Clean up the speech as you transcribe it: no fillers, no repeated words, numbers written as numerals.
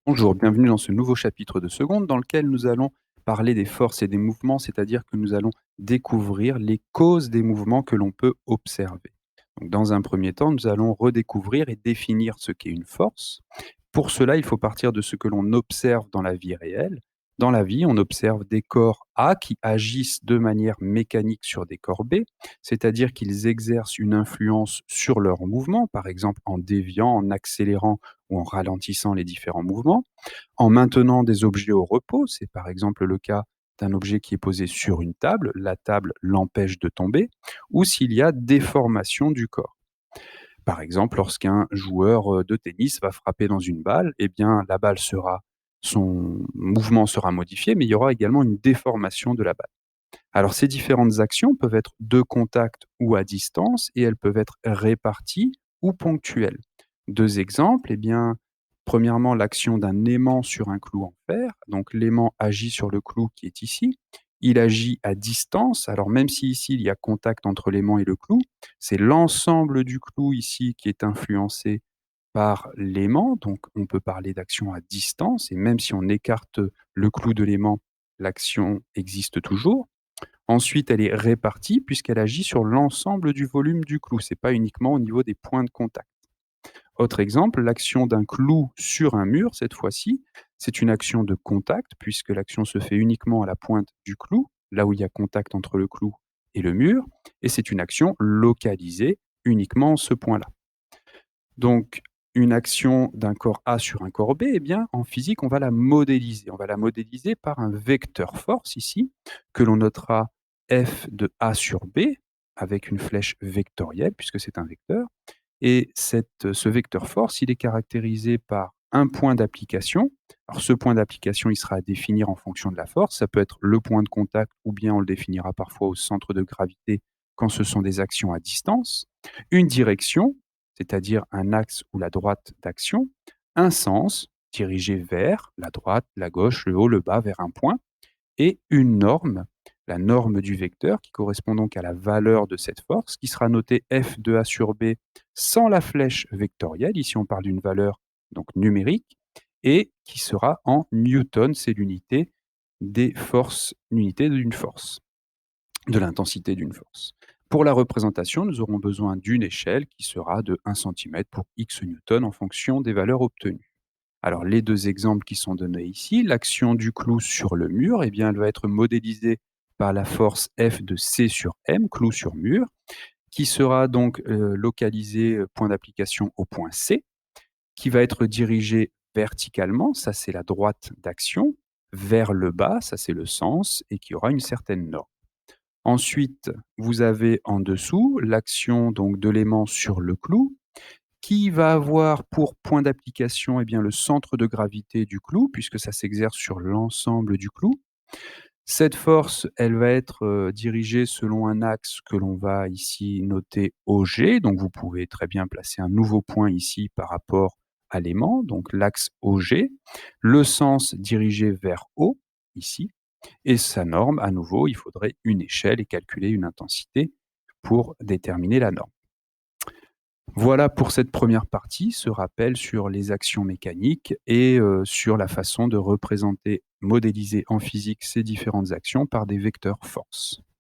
Bonjour, bienvenue dans ce nouveau chapitre de seconde dans lequel nous allons parler des forces et des mouvements, c'est-à-dire que nous allons découvrir les causes des mouvements que l'on peut observer. Donc, dans un premier temps, nous allons redécouvrir et définir ce qu'est une force. Pour cela, il faut partir de ce que l'on observe dans la vie réelle. Dans la vie, on observe des corps A qui agissent de manière mécanique sur des corps B, c'est-à-dire qu'ils exercent une influence sur leurs mouvements, par exemple en déviant, en accélérant ou en ralentissant les différents mouvements, en maintenant des objets au repos, c'est par exemple le cas d'un objet qui est posé sur une table, la table l'empêche de tomber, ou s'il y a déformation du corps. Par exemple, lorsqu'un joueur de tennis va frapper dans une balle, eh bien la balle sera son mouvement sera modifié, mais il y aura également une déformation de la balle. Alors ces différentes actions peuvent être de contact ou à distance et elles peuvent être réparties ou ponctuelles. Deux exemples, eh bien, premièrement l'action d'un aimant sur un clou en fer. Donc l'aimant agit sur le clou qui est ici. Il agit à distance. Alors même si ici il y a contact entre l'aimant et le clou, c'est l'ensemble du clou ici qui est influencé par l'aimant. Donc on peut parler d'action à distance et même si on écarte le clou de l'aimant, l'action existe toujours. Ensuite, elle est répartie puisqu'elle agit sur l'ensemble du volume du clou, c'est pas uniquement au niveau des points de contact. Autre exemple, l'action d'un clou sur un mur, cette fois-ci, c'est une action de contact puisque l'action se fait uniquement à la pointe du clou, là où il y a contact entre le clou et le mur, et c'est une action localisée uniquement en ce point-là. Donc, une action d'un corps A sur un corps B, eh bien, en physique, on va la modéliser. On va la modéliser par un vecteur force ici, que l'on notera F de A sur B, avec une flèche vectorielle, puisque c'est un vecteur. Et ce vecteur force, il est caractérisé par un point d'application. Alors, ce point d'application, il sera à définir en fonction de la force. Ça peut être le point de contact, ou bien on le définira parfois au centre de gravité quand ce sont des actions à distance. Une direction, c'est-à-dire un axe ou la droite d'action, un sens dirigé vers la droite, la gauche, le haut, le bas, vers un point, et une norme, la norme du vecteur qui correspond donc à la valeur de cette force, qui sera notée F de A sur B sans la flèche vectorielle, ici on parle d'une valeur donc numérique, et qui sera en newton, c'est l'unité des forces, l'unité d'une force de l'intensité d'une force. Pour la représentation, nous aurons besoin d'une échelle qui sera de 1 centimètre pour X newtons en fonction des valeurs obtenues. Alors les deux exemples qui sont donnés ici, l'action du clou sur le mur, eh bien, elle va être modélisée par la force F de C sur M, clou sur mur, qui sera donc localisée, point d'application au point C, qui va être dirigée verticalement, ça c'est la droite d'action, vers le bas, ça c'est le sens, et qui aura une certaine norme. Ensuite, vous avez en dessous l'action donc de l'aimant sur le clou, qui va avoir pour point d'application, eh bien, le centre de gravité du clou, puisque ça s'exerce sur l'ensemble du clou. Cette force, elle va être, dirigée selon un axe que l'on va ici noter OG, donc vous pouvez très bien placer un nouveau point ici par rapport à l'aimant, donc l'axe OG. Le sens dirigé vers haut, ici, et sa norme, à nouveau, il faudrait une échelle et calculer une intensité pour déterminer la norme. Voilà pour cette première partie, ce rappel sur les actions mécaniques et sur la façon de représenter, modéliser en physique ces différentes actions par des vecteurs force.